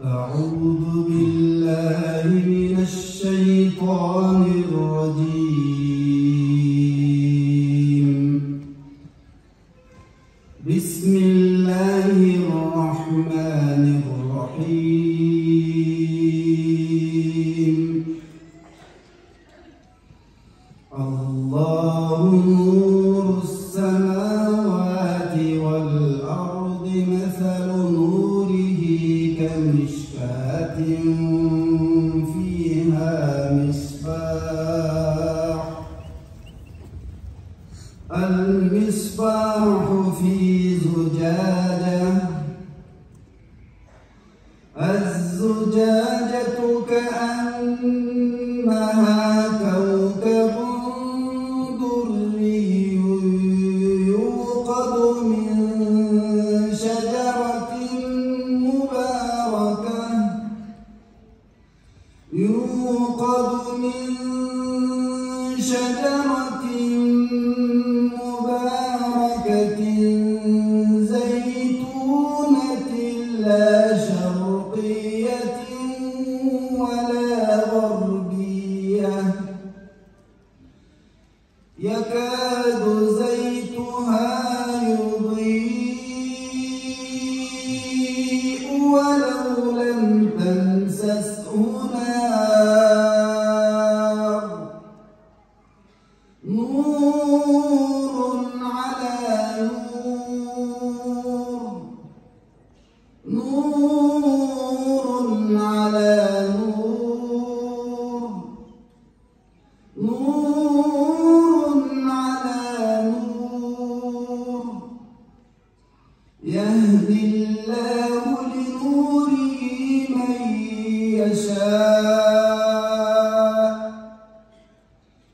أعوذ بالله من الشيطان الرجيم. بسم الله الرحمن الرحيم. الله نور السماوات والأرض مثل نوره كمشكاة فيها مصباح. المصباح في زجاجة. الزجاجة كأنها كوكب دري يوقد من شجرة مباركة زيتونة لا شرقية ولا غربية يكاد زيتها يضيء ولو لم تمسسه نار. نور على نور. نور على نور. نور على نور. يهدي الله لنوره من يشاء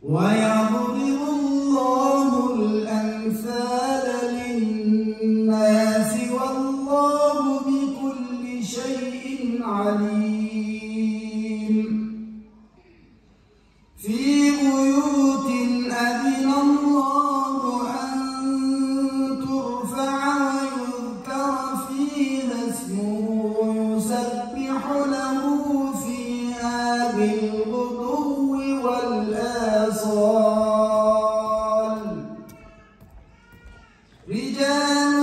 ويضرب الله الأمثال للناس والله بكل شيء عليم. في بيوت أذن الله أن ترفع ويذكر فيها اسمه يسبح له فيها بالغدو والآصال. رجال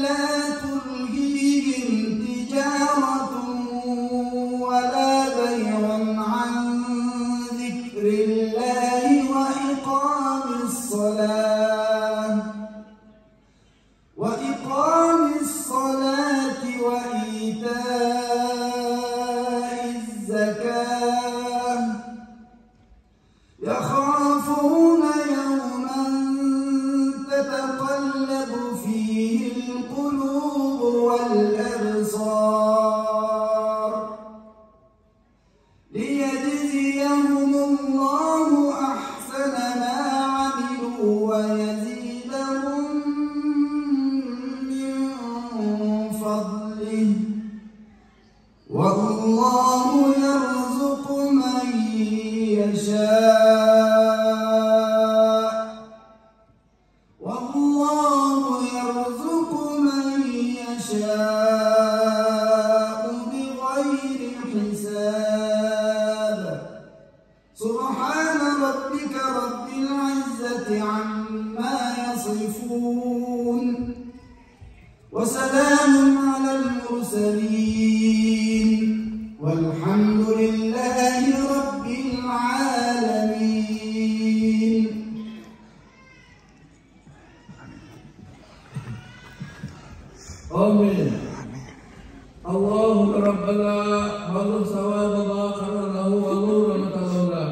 لا تلهيهم تجارة ولا بيع عن ذكر الله وإقام الصلاة وإيتاء الزكاة. يخافون يوما تتقلب فيه القلوب والأبصار. ليجزيهم الله أحسن ما عملوا ويزيدهم من فضله. والله يرزق من يشاء. والله يرزق من يشاء بغير حساب. سبحان ربك رب العزة عما يصفون وسلام على المرسلين والحمد لله رب العالمين. آمين. اللهم ربنا بلغ ثواب ما قرره ونور ما تلونه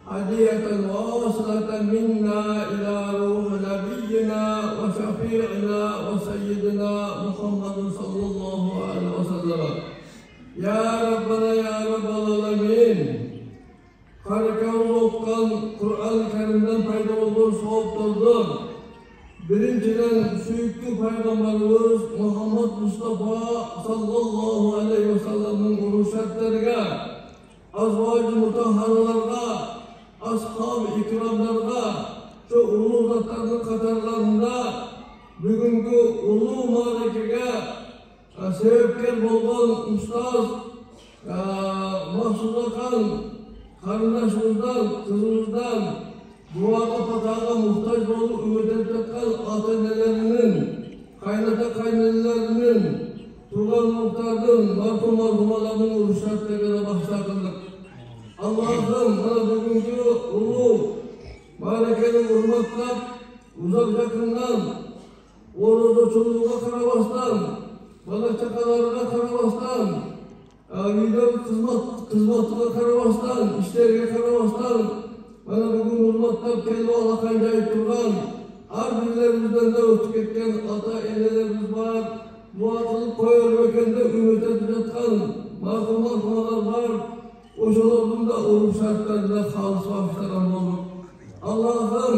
هدية واصلة منا إلى روح نبينا وشفيعنا وسيدنا محمد صلى الله عليه وسلم. يا ربنا يا رب العالمين. Qur'on Karimdan paydo bo'lgan savoblardan birinchidan suyukli payg'ambarimiz Muhammad Mustafa sallallohu alayhi vasallamning urushatlariga, azvoji mutahharlarga, ashab-i ikromlarga, shu ulug' zotlarning qatorlarida bugungi ulug' ma'rakaga себепкер болгон устаз Максут Ақан карындашыбыздан, кызыбыздан дуага патага муктаж болуп өмүрдөп жаткан ата-энелеринин, кайната-кайнелеринин, туган-муктардын, мархум-мархумалардын урушаттарына баштардык. Аллахым mana бүгүнкү улуу мааракени урматтап, узак жакындан орозочулууга карабастан, бала-чакаларына карабастан, үйдөгү кызматыга карабастан, иштерге карабастан, mana бүгүн урматтап келип алакай жайып турган ар бирлерибизден да өтүп кеткен ата-энелерибиз бар. Дуа кылып коер экен деп үмүт этип жаткан мархум-мархумалар бар. Ошолордун да уруп шарттарына калыс багыштаган болдук. Аллахым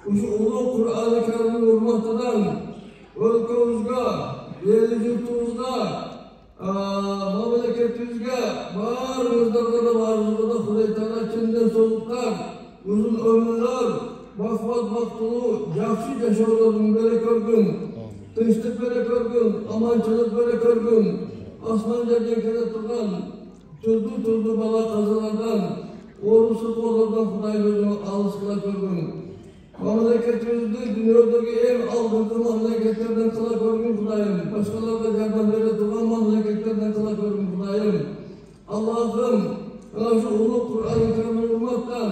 ушу улуу Кур'ан-ы Каримдин урматынан өлкөбүзгө, эли журтубузга, мамлекетибизге, баарыбыздарга да Кудай Таала чындын соолуктар, узун өмүрлөр, бакбат бактылуу, жакшы жашоолорун бере көргүн, тынчтык бере көргүн, аманчылык бере көргүн, асман жерден келе турган Tuzlu bala kazılardan, orusuz olurdan Kuday'ın özünü alışkıla körgün. Memleketimizde dünyadaki en algıntı memleketlerden kıla körgün Kuday'ın. Başkaları da yardım vere tutan memleketlerden kıla körgün Kuday'ın. Allah'ım, şu uluk Kur'an-ı Kerim'in urmaktan,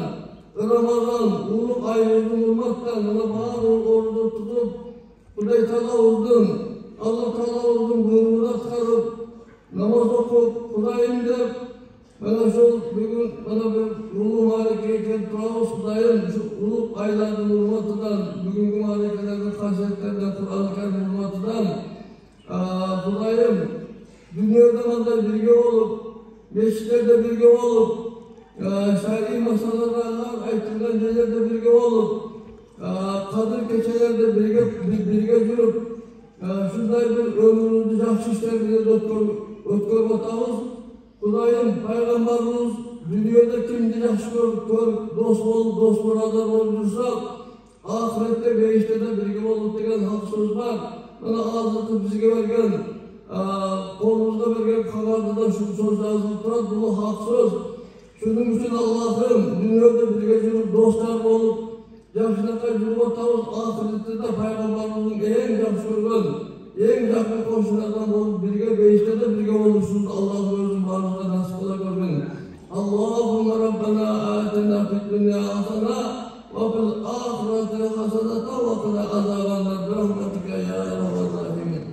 Ramazan, uluk ayımızın urmaktan, bağır orucu tutup, Kuday Taala uzdun, Allah Taala uzdun, buyruğunu çıkarıp, namaz okup, Kuday'ım dep, mana şol bugün mana bir uluu maarikege kelip turabыз Kuday'ım, şu uluk aylardın urmatıdan, bugünkü maarikelerden, hasetlerden, Kur'an-ı Kerim urmatıdan, Kuday'ım, dünyada manday birge olup, meşitlerde birge olup, şer'i masalalarla aytılgan yerlerde birge olup, kadir keçelerde birge жүрүп, şunday bir ömrümüzü jakşı işlerle ötkörüp atabız. Kudayım, Peygamberimiz dünyada kimdi jakşı görüp, dost bolup, dost buradar bolup dursa, ahirette beyişte de birge bolup degen hak söz var. Mana azıkı bizge bergen, kolumuzda bergen kagarda da şu söz yazılıp turат, bu hak söz. Şunun üçün Allah'ım dünyada birge жүрüp, dostlar bolup, jakşınakay жүрүп atabız, ahirette de Peygamberimizin en jakşı görgön, en jakşı koşulardan bolup, birge beyişte de birge oluşunuz Allah'ın özün barımıza nasip kıla görgün. Allahümme Rabbena atina fid dunya hasana ve fil ahireti hasanata ve qina azabannar birahmetike ya Rabbel Alemin.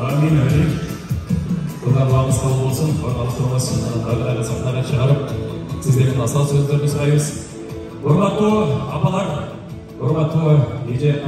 Amin. Amin. Kulağımız kabul olsun. Allah'ın adına sahnelerine çağırıp sizlerin asal sözlerini sayıyoruz. Hurmatlı apalar, hurmatlı nice